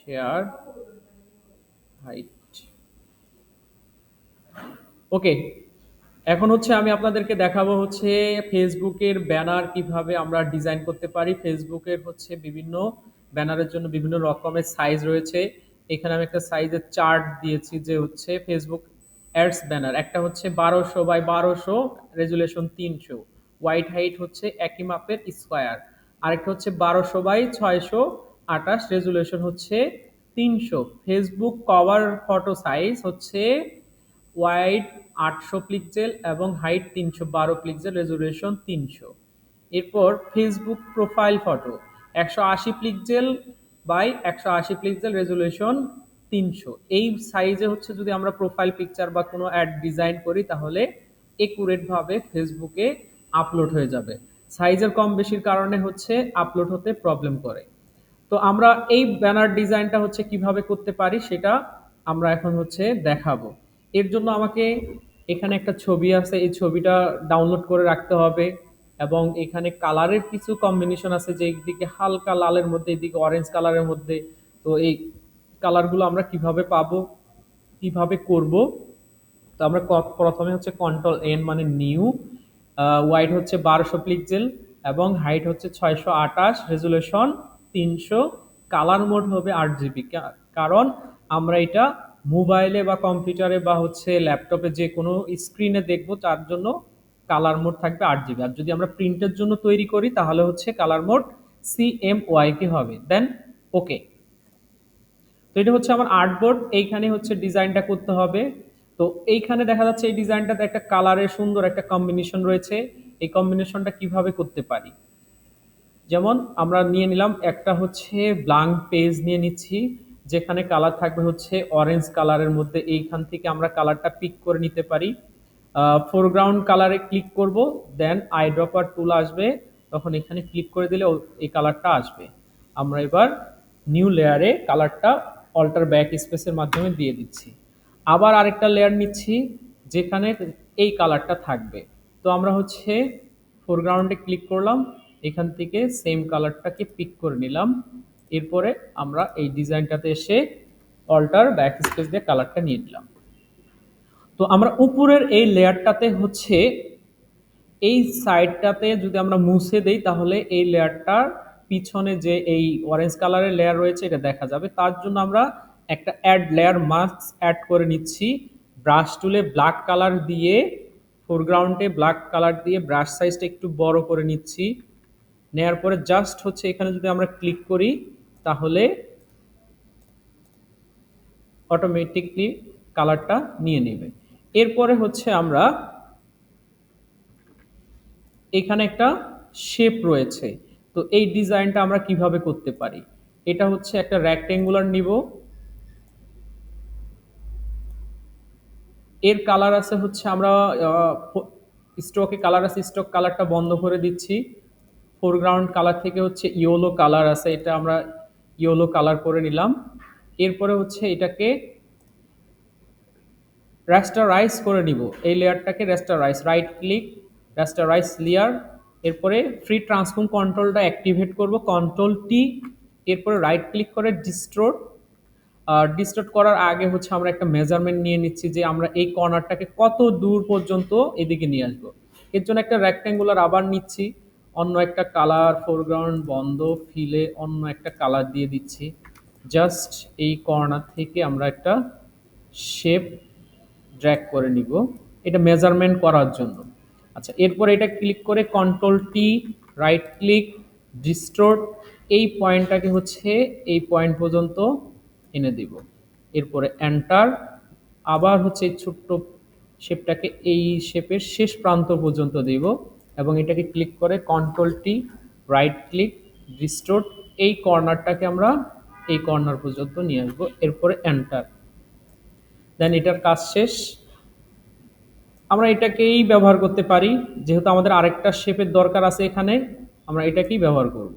Share height. ওকে, এখন হচ্ছে আমি আপনাদেরকে দেখাবো হচ্ছে ফেসবুকের ব্যানার কিভাবে আমরা ডিজাইন করতে পারি। ফেসবুকের হচ্ছে বিভিন্ন ব্যানারের জন্য বিভিন্ন রকমের সাইজ রয়েছে। এখানে আমি একটা সাইজের চার্ট দিয়েছি যে হচ্ছে ফেসবুক অ্যাডস ব্যানার একটা হচ্ছে 1200 বাই 1200, রেজুলেশন 300, হোয়াইট হাইট হচ্ছে একই মাপের স্কোয়ার। আরেকটা হচ্ছে 1200 বাই 628, রেজুলেশন হচ্ছে 300। ফেসবুক কভার ফটো সাইজ হচ্ছে ওয়াইড 800 পিক্সেল এবং হাইট 312 পিক্সেল, রেজুলেশন 300। এরপর Facebook profile photo 180 pixel by 180 pixel, resolution 300। এই সাইজে হচ্ছে যদি আমরা প্রোফাইল পিকচার বা কোনো অ্যাড ডিজাইন করি তাহলে একুরেট ভাবে ফেসবুকে আপলোড হয়ে যাবে। সাইজের কম বেশির কারণে হচ্ছে আপলোড হতে প্রবলেম করে। তো আমরা এই ব্যানার ডিজাইনটা হচ্ছে কিভাবে করতে পারি সেটা আমরা এখন হচ্ছে দেখাবো। এর জন্য আমাকে এখানে একটা ছবি আছে, এই ছবিটা ডাউনলোড করে রাখতে হবে এবং এখানে কালারের কিছু কম্বিনেশন আছে যে একদিকে হালকা লালের মধ্যে এদিকে অরেঞ্জ কালারের মধ্যে। তো এই কালারগুলো আমরা কিভাবে পাবো, কিভাবে করব। তো আমরা প্রথমে হচ্ছে কন্ট্রোল এন মানে নিউ, ওয়াইড হচ্ছে 1200 পিক্সেল এবং হাইট হচ্ছে 628, রেজুলেশন 300, কালার মোড হবে 8 জিবি। কারণ আমরা এটা মোবাইলে বা কম্পিউটারে বা হচ্ছে ল্যাপটপে যে কোনো স্ক্রিনে দেখবো, তার জন্য কালার মোড থাকবে 8 জিবি। আর যদি আমরা প্রিন্টের জন্য তৈরি করি তাহলে হচ্ছে কালার মোড CMYK হবে। দেন ওকে। তো এটা হচ্ছে আমার আর্টবোর্ড, এইখানে হচ্ছে ডিজাইনটা করতে হবে। তো এইখানে দেখা যাচ্ছে এই ডিজাইনটাতে একটা কালারের সুন্দর একটা কম্বিনেশন রয়েছে। এই কম্বিনেশনটা কিভাবে করতে পারি, যেমন আমরা নিয়ে নিলাম একটা হচ্ছে ব্ল্যাঙ্ক পেজ নিয়ে নিচ্ছি, যেখানে কালার থাকবে হচ্ছে অরেঞ্জ কালারের মধ্যে। এইখান থেকে আমরা কালারটা পিক করে নিতে পারি। ফোরগ্রাউন্ড কালারে ক্লিক করব, দেন আই ড্রপার টুল আসবে, তখন এখানে ক্লিক করে দিলে এই কালারটা আসবে। আমরা এবার নিউ লেয়ারে কালারটা অল্টার ব্যাক স্পেসের মাধ্যমে দিয়ে দিচ্ছি। আবার আরেকটা লেয়ার নিচ্ছি যেখানে এই কালারটা থাকবে। তো আমরা হচ্ছে ফোরগ্রাউন্ডে ক্লিক করলাম, এখান থেকে সেম কালারটাকে পিক করে নিলাম। এরপরে আমরা এই ডিজাইনটাতে এসে অল্টার ব্যাক স্পেস দিয়ে কালারটা নিয়ে নিলাম। তো আমরা উপরের এই লেয়ারটাতে হচ্ছে এই সাইডটাতে যদি আমরা মুছে দেই তাহলে এই লেয়ারটার পিছনে যে এই অরেঞ্জ কালারের লেয়ার রয়েছে এটা দেখা যাবে। তার জন্য আমরা একটা অ্যাড লেয়ার মাস্ক অ্যাড করে নিচ্ছি। ব্রাশ টুলে ব্ল্যাক কালার দিয়ে, ফোরগ্রাউন্ডে ব্ল্যাক কালার দিয়ে ব্রাশ সাইজটা একটু বড় করে নিচ্ছি। নেয়ার পরে জাস্ট হচ্ছে এখানে যদি আমরা ক্লিক করি তাহলে অটোমেটিকলি কালারটা নিয়ে নেবে। এরপরে হচ্ছে আমরা এখানে একটা শেপ রয়েছে। তো এই ডিজাইনটা আমরা কিভাবে করতে পারি, এটা হচ্ছে একটা রেক্টেঙ্গুলার নিব, এর কালার আছে হচ্ছে আমরা স্টকে কালার আছে, স্টক কালারটা বন্ধ করে দিচ্ছি। ফোরগ্রাউন্ড কালার থেকে হচ্ছে ইয়েলো কালার আছে, এটা আমরা ইয়েলো কালার করে নিলাম। এরপরে হচ্ছে এটাকে রাস্টারাইজ করে নিব, এই লেয়ারটাকে rasterize, right click rasterize layer. এরপরে ফ্রি ট্রান্সফর্ম কন্ট্রোলটা অ্যাক্টিভেট করব, কন্ট্রোল টি। এরপরে রাইট ক্লিক করে ডিস্টোর্ট। ডিস্টোর্ট করার আগে হচ্ছে আমরা একটা মেজারমেন্ট নিয়ে নিচ্ছি যে আমরা এই কর্নারটাকে কত দূর পর্যন্ত এদিকে নিয়ে আসবো। এর জন্য একটা রেক্ট্যাঙ্গুলার আবার নিচ্ছি, অন্য একটা কালার, ফোরগ্রাউন্ড বন্ধ, ফিলে অন্য একটা কালার দিয়ে দিচ্ছি। জাস্ট এই কর্নার থেকে আমরা একটা শেপ ড্র্যাগ করে নিব, এটা মেজারমেন্ট করার জন্য। আচ্ছা, এরপর এটা ক্লিক করে কন্ট্রোল টি, রাইট ক্লিক, ডিস্টোর্ট, এই পয়েন্টটাকে হচ্ছে এই পয়েন্ট পর্যন্ত এনে দিব। এরপরে এন্টার, আবার হচ্ছে এই ছোট্ট শেপটাকে এই শেপের শেষ প্রান্ত পর্যন্ত দিব এবং এটাকে ক্লিক করে কন্ট্রোল টি, রাইট ক্লিক, ডিস্টোর্ট, এই কর্নারটাকে আমরা এই কর্নার পর্যন্ত নিয়ে আসবো। এরপরে এন্টার, দেন এটার কাজ শেষ। আমরা এটাকেই ব্যবহার করতে পারি, যেহেতু আমাদের আরেকটা শেপের দরকার আছে এখানে, আমরা এটাকেই ব্যবহার করব।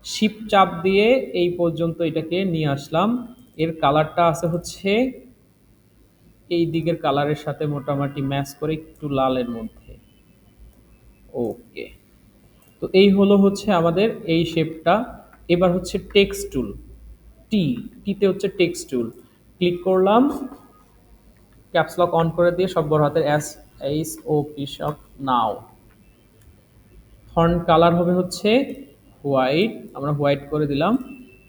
শিপ চাপ দিয়ে এই পর্যন্ত এটাকে নিয়ে আসলাম। এর কালারটা আছে হচ্ছে এই দিকের কালারের সাথে মোটামুটি ম্যাচ করে একটু লালের মধ্যে। ওকে, তো এই হলো হচ্ছে আমাদের এই শেপটা। এবার হচ্ছে টেক্সট টুল, টি, টিতে হচ্ছে টেক্সট টুল। ক্লিক করলাম, ক্যাপস লক অন করে দিয়ে সব বড় হাতের এস, এইচ ও পি সব নাও। ফন্ট কালার হবে হচ্ছে হোয়াইট, আমরা হোয়াইট করে দিলাম।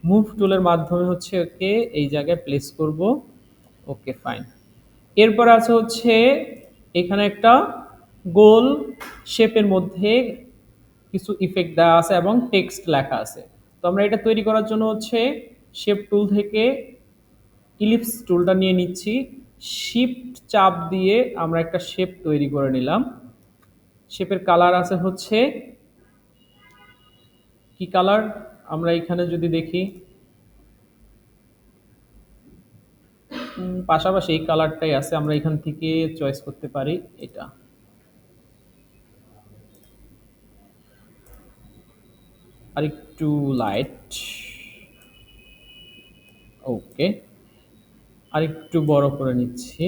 মুভ টুলের মাধ্যমে হচ্ছে ওকে এই জায়গায় প্লেস করব। Okay fine. এরপর আছে হচ্ছে এখানে একটা গোল শেপের মধ্যে কিছু ইফেক্ট দেওয়া আছে এবং টেক্সট লেখা আছে। তো আমরা এটা তৈরি করার জন্য হচ্ছে শেপ টুল থেকে ইলিপস টুলটা নিয়ে নিচ্ছি, শিফট চাপ দিয়ে আমরা একটা শেপ তৈরি করে নিলাম। শেপের কালার আছে হচ্ছে কি কালার, আমরা এখানে যদি দেখি পাশাপাশি এই কালারটাই আছে, আমরা এখান থেকে চয়েস করতে পারি এটা। আরেকটু লাইট, ওকে, আরেকটু বড় করে নিচ্ছি।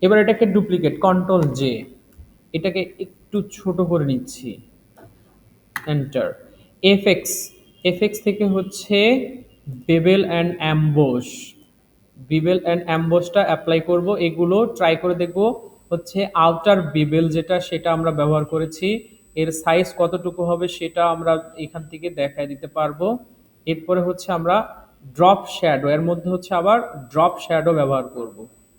এবার এটাকে ডুপ্লিকেট কন্ট্রোল জে, এটাকে একটু ছোট করে নিচ্ছি, এন্টার। এফএক্স, এফএক্স থেকে হচ্ছে bevel and emboss, bevel and অ্যাম্বোসটা অ্যাপ্লাই করব। এগুলো ট্রাই করে দেখব হচ্ছে আউটার বিবেল যেটা, সেটা আমরা ব্যবহার করেছি, এর সাইজ কতটুকু হবে সেটা আমরা এখান থেকে দেখায় দিতে পারবো। এরপরে হচ্ছে আমরা ড্রপ শ্যাডো, এর মধ্যে হচ্ছে আবার ড্রপ শ্যাডো ব্যবহার করব,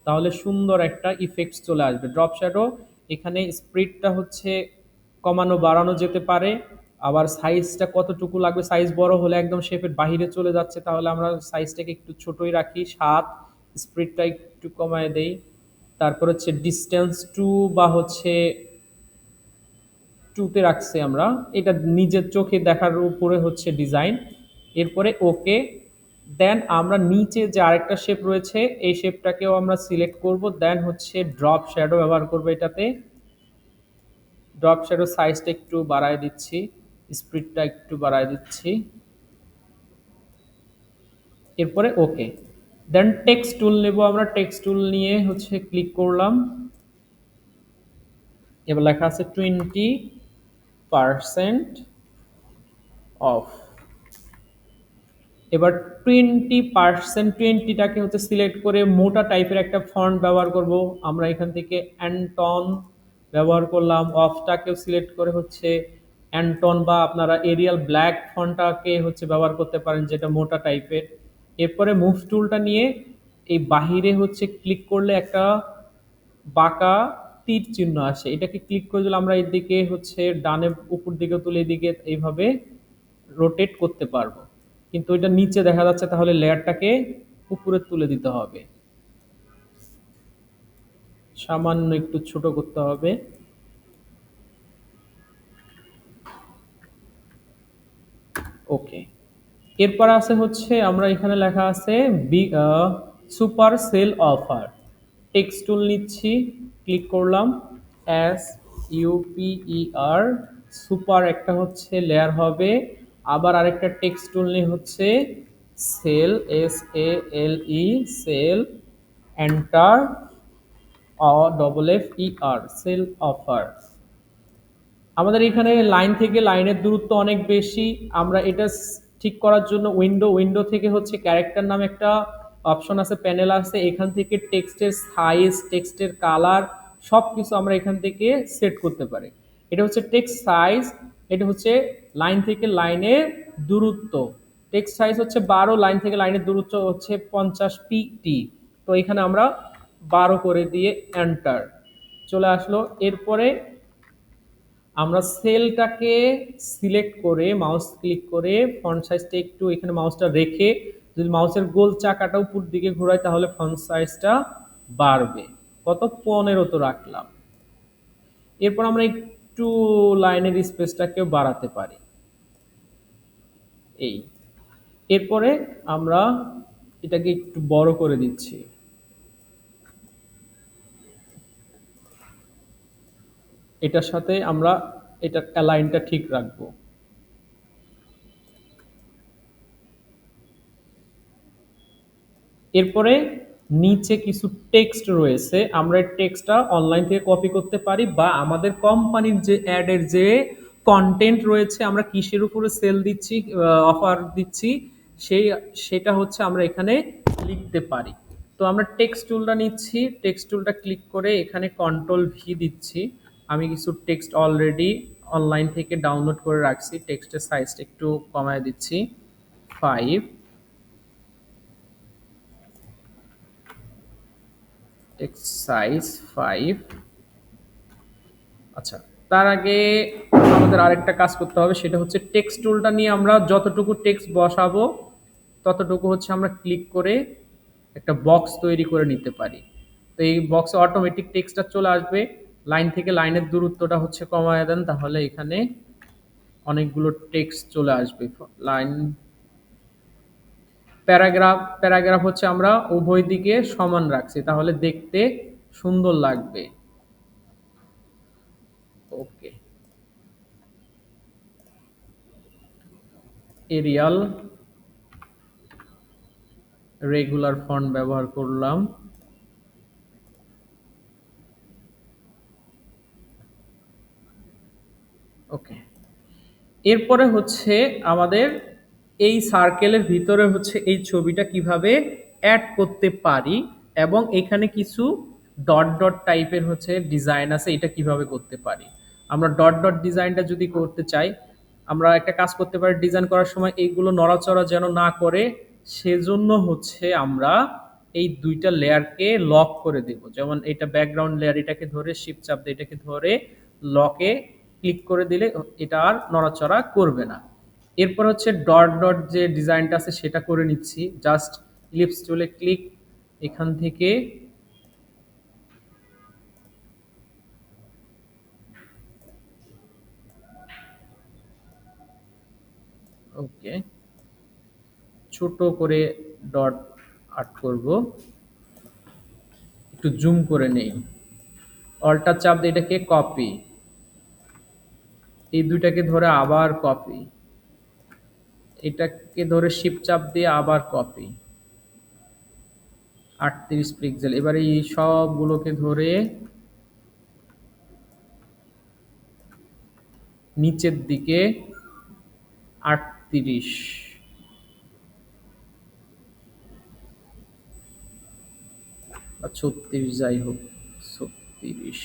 তাহলে সুন্দর একটা ইফেক্টস চলে আসবে। ড্রপ শ্যাডো এখানে স্প্রিডটা হচ্ছে কমানো বাড়ানো যেতে পারে, আবার সাইজটা কতটুকু লাগবে, সাইজ বড় হলে একদম শেপের বাহিরে চলে যাচ্ছে, তাহলে আমরা সাইজটাকে একটু ছোটই রাখি, 7, স্প্রিডটা একটু কমায় দেই। তারপর হচ্ছে ডিস্টেন্স টু বা হচ্ছে টুতে রাখছি আমরা, এটা নিজের চোখে দেখার উপরে হচ্ছে ডিজাইন। এরপরে ওকে, দেন আমরা নিচে যে আরেকটা শেপ রয়েছে এই শেপটাকেও আমরা সিলেক্ট করব, দেন হচ্ছে ড্রপ শ্যাডো ব্যবহার করব এটাতে। ড্রপ শ্যাডো সাইজটা একটু বাড়ায় দিচ্ছি, স্পিডটা একটু বাড়ায় দিচ্ছি। এরপরে ওকে, দেন টেক্সট টুল নেব আমরা, টেক্সট টুল নিয়ে হচ্ছে ক্লিক করলাম। এবার লেখা আছে 20% অফ। এবার 20%, 20টাকে হচ্ছে সিলেক্ট করে মোটা টাইপের একটা ফন্ট ব্যবহার করব, আমরা এখান থেকে অ্যান্টন ব্যবহার করলাম। অফটাকেও সিলেক্ট করে হচ্ছে অ্যান্টন বা আপনারা এরিয়াল ব্ল্যাক ফন্টটাকে হচ্ছে ব্যবহার করতে পারেন যেটা মোটা টাইপের। এরপরে মুভ টুলটা নিয়ে এই বাহিরে হচ্ছে ক্লিক করলে একটা বাঁকা তীর চিহ্ন আসে, এটাকে ক্লিক করে দিলে আমরা এদিকে হচ্ছে ডানে উপর দিকে তুলে এদিকে এইভাবে রোটেট করতে পারবো, কিন্তু এটা নিচে দেখা যাচ্ছে, তাহলে লেয়ারটাকে উপরে তুলে দিতে হবে, সামান্য একটু ছোট করতে হবে। ওকে, এরপর আছে হচ্ছে আমরা এখানে লেখা আছে super sale offer. Text tool নিচ্ছি, ক্লিক করলাম, এস ইউপিইআর, সুপার একটা হচ্ছে লেয়ার হবে, আবার আরেকটা টেক্সট টুল নিয়ে হচ্ছে sale, S A L E, sale, enter, double F E R, sale offer. আমাদের এখানে লাইন থেকে লাইনের দূরত্ব অনেক বেশি, আমরা এটা ঠিক করার জন্য উইন্ডো থেকে হচ্ছে ক্যারেক্টার নামে একটা অপশন আছে, প্যানেল আছে, এখান থেকে টেক্সটের সাইজ, টেক্সটের কালার সব কিছু আমরা এখান থেকে সেট করতে পারি। এটা হচ্ছে টেক্সট সাইজ, এটা হচ্ছে লাইন থেকে লাইনের দূরত্ব। টেক্সট সাইজ হচ্ছে 12, লাইন থেকে লাইনের দূরত্ব হচ্ছে 50 পিটি। তো এখানে আমরা 12 করে দিয়ে এন্টার, চলে আসলো। এরপরে আমরা সেলটাকে সিলেক্ট করে মাউস ক্লিক করে ফন্ট সাইজটা একটু এখানে মাউসটা রেখে যদি মাউসের গোল চাকাটা উপর দিকে ঘোরাই তাহলে ফন্ট সাইজটা বাড়বে। কত, 15 তো রাখলাম। এরপর আমরা একটু লাইনের স্পেসটাকেও বাড়াতে পারি, এই। এরপরে আমরা এটাকে একটু বড় করে দিচ্ছি, এটার সাথে আমরা এটার অ্যালাইনটা ঠিক রাখবো। এরপরে নিচে কিছু টেক্সট রয়েছে, আমরা এই টেক্সটটা অনলাইন থেকে কপি করতে পারি বা আমাদের কোম্পানির যে অ্যাডের যে কন্টেন্ট রয়েছে, আমরা কিসের উপরে সেল দিচ্ছি, অফার দিচ্ছি, সেই সেটা হচ্ছে আমরা এখানে লিখতে পারি। তো আমরা টেক্সট টুলটা নিচ্ছি, টেক্সট টুলটা ক্লিক করে এখানে কন্ট্রোল ভি দিচ্ছি। আমি কিছু টেক্সট অলরেডি অনলাইন থেকে ডাউনলোড করে রাখছি, টেক্সটের সাইজটা একটু কমায় দিচ্ছি 5, টেক্সট সাইজ 5। আচ্ছা, তার আগে আমাদের আরেকটা কাজ করতে হবে, সেটা হচ্ছে টেক্সট টুলটা নিয়ে আমরা যতটুকু টেক্সট বসাবো ততটুকু হচ্ছে আমরা ক্লিক করে একটা বক্স তৈরি করে নিতে পারি। তো এই বক্সে অটোমেটিক টেক্সটটা চলে আসবে। লাইন থেকে লাইনের দূরত্বটা হচ্ছে কমায় দেন, তাহলে এখানে অনেকগুলো টেক্সট চলে আসবে। লাইন, প্যারাগ্রাফ, প্যারাগ্রাফ হচ্ছে আমরা উভয় দিকে সমান রাখছি, তাহলে দেখতে সুন্দর লাগবে। ওকে, এরিয়াল রেগুলার ফন্ট ব্যবহার করলাম। ওকে, এরপরে হচ্ছে আমাদের এই সার্কেলের ভিতরে হচ্ছে এই ছবিটা কিভাবে অ্যাড করতে পারি, এবং এখানে কিছু ডট ডট টাইপের হচ্ছে ডিজাইন আছে, এটা কিভাবে করতে পারি। আমরা ডট ডট ডিজাইনটা যদি করতে চাই, আমরা একটা কাজ করতে পারি, ডিজাইন করার সময় এইগুলো নড়াচড়া যেন না করে, সেজন্য হচ্ছে আমরা এই দুইটা লেয়ারকে লক করে দেব। যেমন এটা ব্যাকগ্রাউন্ড লেয়ার, এটাকে ধরে শিফট চাপ দিয়ে এটাকে ধরে লকে ক্লিক করে দিলে এটা আর নড়াচড়া করবে না। এরপর হচ্ছে ডট ডট যে ডিজাইনটা আছে সেটা করে নিচ্ছি, জাস্ট ইলিপস টুলে ক্লিক, এখান থেকে ওকে ছোট করে ডট আর্ট করব, একটু জুম করে নেই, অল্টার চাপ দিয়ে এটাকে কপি, এই দুইটাকে ধরে আবার কপি, এটাকে ধরে শিফট চাপ দিয়ে আবার কপি, 38 পিক্সেল। এবারে এই সবগুলোকে ধরে নিচের দিকে 38 বা 36, যাই হোক 36।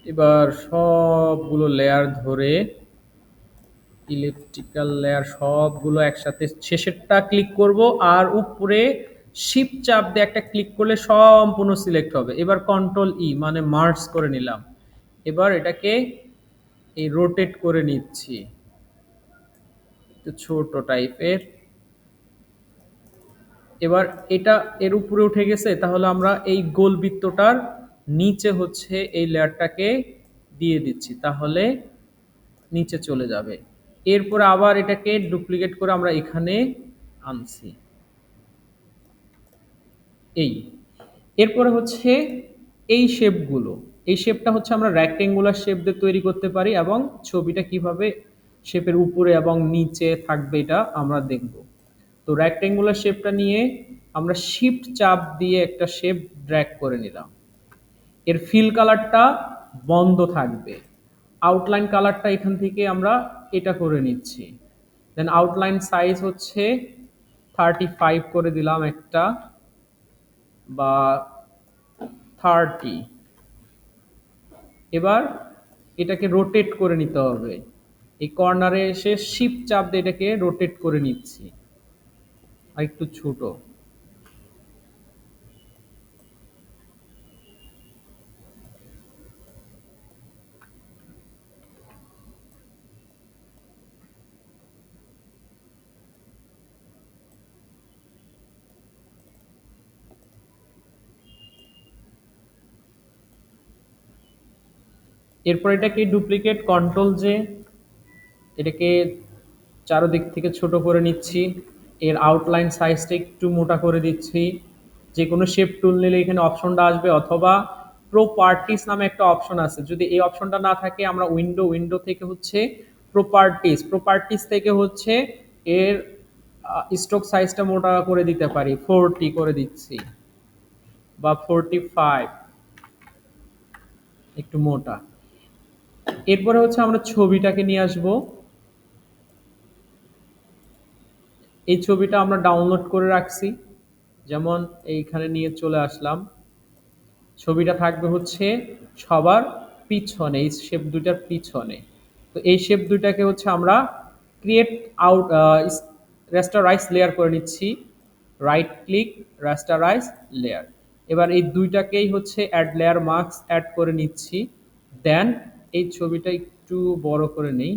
এবার সবগুলো লেয়ার ধরে ইলেকট্রিক্যাল লেয়ার সবগুলো একসাথে শেষেরটা ক্লিক করব, আর উপরে শিফট চাপ দিয়ে একটা ক্লিক করলে সম্পূর্ণ সিলেক্ট হবে। এবার কন্ট্রোল ই মানে মার্জ করে নিলাম। এবার এটাকে এই রোটেট করে নিচ্ছি একটু ছোট টাইপের। এবার এটা এর উপরে উঠে গেছে, তাহলে আমরা এই গোল বৃত্তটার নিচে হচ্ছে এই লেয়ারটাকে দিয়ে দিচ্ছি, তাহলে নিচে চলে যাবে। এরপর আবার এটাকে ডুপ্লিকেট করে আমরা এখানে আনছি, এই। এরপরে হচ্ছে এই শেপগুলো, এই শেপটা হচ্ছে আমরা রেক্টেঙ্গুলার শেপ দিয়ে তৈরি করতে পারি, এবং ছবিটা কিভাবে শেপের উপরে এবং নিচে থাকবে এটা আমরা দেখব। তো রেক্টেঙ্গুলার শেপটা নিয়ে আমরা শিফট চাপ দিয়ে একটা শেপ ড্র্যাগ করে নিলাম, এর ফিল কালারটা বন্ধ থাকবে, আউটলাইন কালারটা এখান থেকে আমরা এটা করে নিচ্ছি। দেন আউটলাইন সাইজ হচ্ছে 35 করে দিলাম একটা, বা 30। এবার এটাকে রোটেট করে নিতে হবে, এই কর্নারে এসে শিফট চাপ দিয়ে এটাকে রোটেট করে নিচ্ছি আর একটু ছোট। এরপর এটাকে ডুপ্লিকেট কন্ট্রোল জে, এটাকে চারোদিক থেকে ছোট করে নিচ্ছি, এর আউটলাইন সাইজটা একটু মোটা করে দিচ্ছি। যে কোনো শেপ টুল নিলে এখানে অপশনটা আসবে, অথবা প্রপার্টিস নামে একটা অপশন আছে, যদি এই অপশনটা না থাকে আমরা উইন্ডো থেকে হচ্ছে প্রপার্টিস থেকে হচ্ছে এর স্ট্রোক সাইজটা মোটা করে দিতে পারি, 40 করে দিচ্ছি বা 45, একটু মোটা। এরপরে হচ্ছে আমরা ছবিটাকে নিয়ে আসব। এই ছবিটা আমরা ডাউনলোড করে রাখছি, যেমন এইখানে নিয়ে চলে আসলাম। ছবিটা থাকবে হচ্ছে সবার পিছনে, এই শেপ দুইটার পিছনে। তো এই শেপ দুইটাকে হচ্ছে আমরা ক্রিয়েট আউট রেস্টারাইজ লেয়ার করে নিচ্ছি, রাইট ক্লিক, রেস্টারাইজ লেয়ার। এবার এই দুইটাকেই হচ্ছে অ্যাড লেয়ার মার্কস অ্যাড করে নিচ্ছি। দেন এই ছবিটা একটু বড় করে নেই।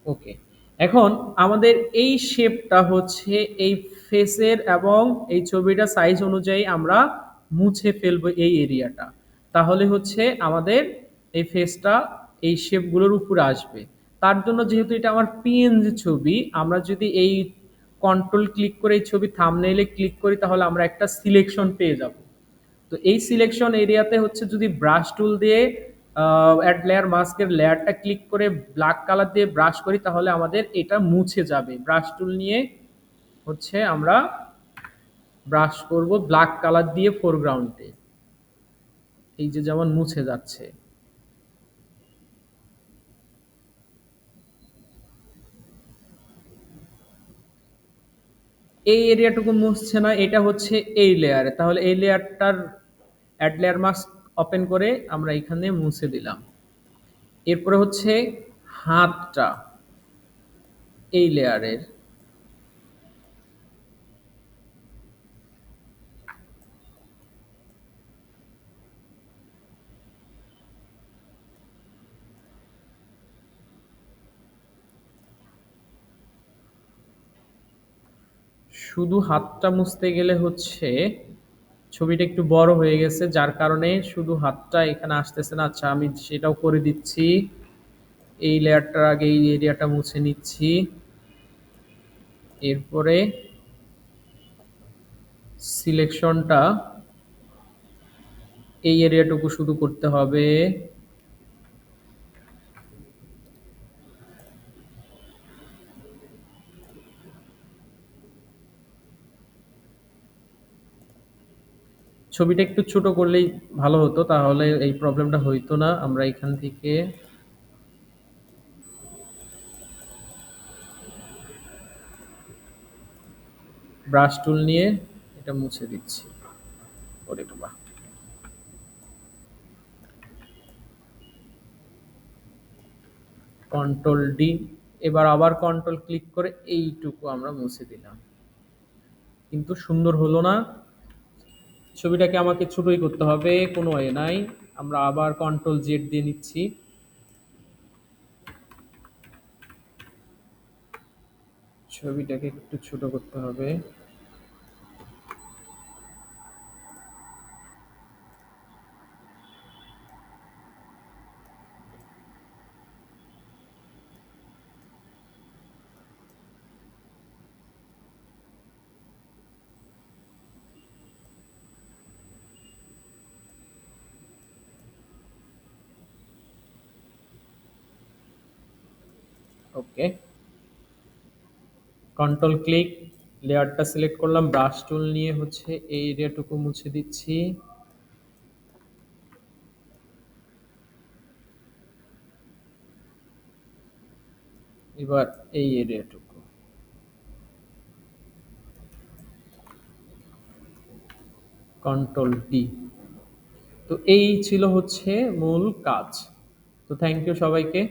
ওকে, এখন আমাদের এই শেপটা হচ্ছে এই ফেসের এবং এই ছবিটা সাইজ অনুযায়ী আমরা মুছে ফেলবো এই এরিয়াটা। তাহলে হচ্ছে আমাদের এই ফেসটা এই শেপগুলোর উপরে আসবে। তার জন্য যেহেতু এটা আমার পিএনজি ছবি, আমরা যদি এই কন্ট্রোল ক্লিক করে এই ছবি থাম্বনেইলে ক্লিক করি তাহলে আমরা একটা সিলেকশন পেয়ে যাব। তো এই সিলেকশন এরিয়াতে হচ্ছে যদি ব্রাশ টুল দিয়ে অ্যাড লেয়ার মাস্কের লেয়ারটা ক্লিক করে ব্ল্যাক কালার দিয়ে ব্রাশ করি তাহলে আমাদের এটা মুছে যাবে। ব্রাশ টুল নিয়ে হচ্ছে আমরা ব্রাশ করব ব্ল্যাক কালার দিয়ে ফোরগ্রাউন্ডে, এই যে যেমন মুছে যাচ্ছে। এই এরিয়াটুকু মুছছে না, এটা হচ্ছে এই লেয়ারে, তাহলে এই লেয়ারটার অ্যাড লেয়ার মাস্ক ওপেন করে আমরা এখানে মুছে দিলাম। এরপরে হচ্ছে হাতটা এই লেয়ারের, শুধু হাতটা মুছতে গেলে হচ্ছে ছবিটা একটু বড় হয়ে গেছে, যার কারণে শুধু হাতটা এখানে আসতেছে না। আচ্ছা, আমি সেটাও করে দিচ্ছি। এই লেয়ারটার আগে এই এরিয়াটা মুছে নিচ্ছি। এরপরে সিলেকশনটা এই এরিয়াটুকু শুধু করতে হবে। ছবিটা একটু ছোট করলেই ভালো হতো, তাহলে এই প্রবলেমটা হইতো না। আমরা এখান থেকে ব্রাশ টুল নিয়ে এটা মুছে দিচ্ছি। ওরে বাবা, কন্ট্রোল ডি, এবার আবার কন্ট্রোল ক্লিক করে এইটুকু আমরা মুছে দিলাম, কিন্তু সুন্দর হলো না। ছবিটাকে আমাকে ছোটই করতে হবে, কোনো ওয়ে নাই। আমরা আবার কন্ট্রোল জেড দিয়ে নিচ্ছি। ছবিটাকে একটু ছোট করতে হবে। ওকে, কন্ট্রোল ক্লিক, লেয়ারটা সিলেক্ট করলাম, ব্রাশ টুল নিয়ে হচ্ছে এই এরিয়াটুকু মুছে দিচ্ছি। এবার এই এরিয়াটুকু, কন্ট্রোল ডি। তো এই ছিল হচ্ছে মূল কাজ। তো থ্যাংক ইউ সবাইকে।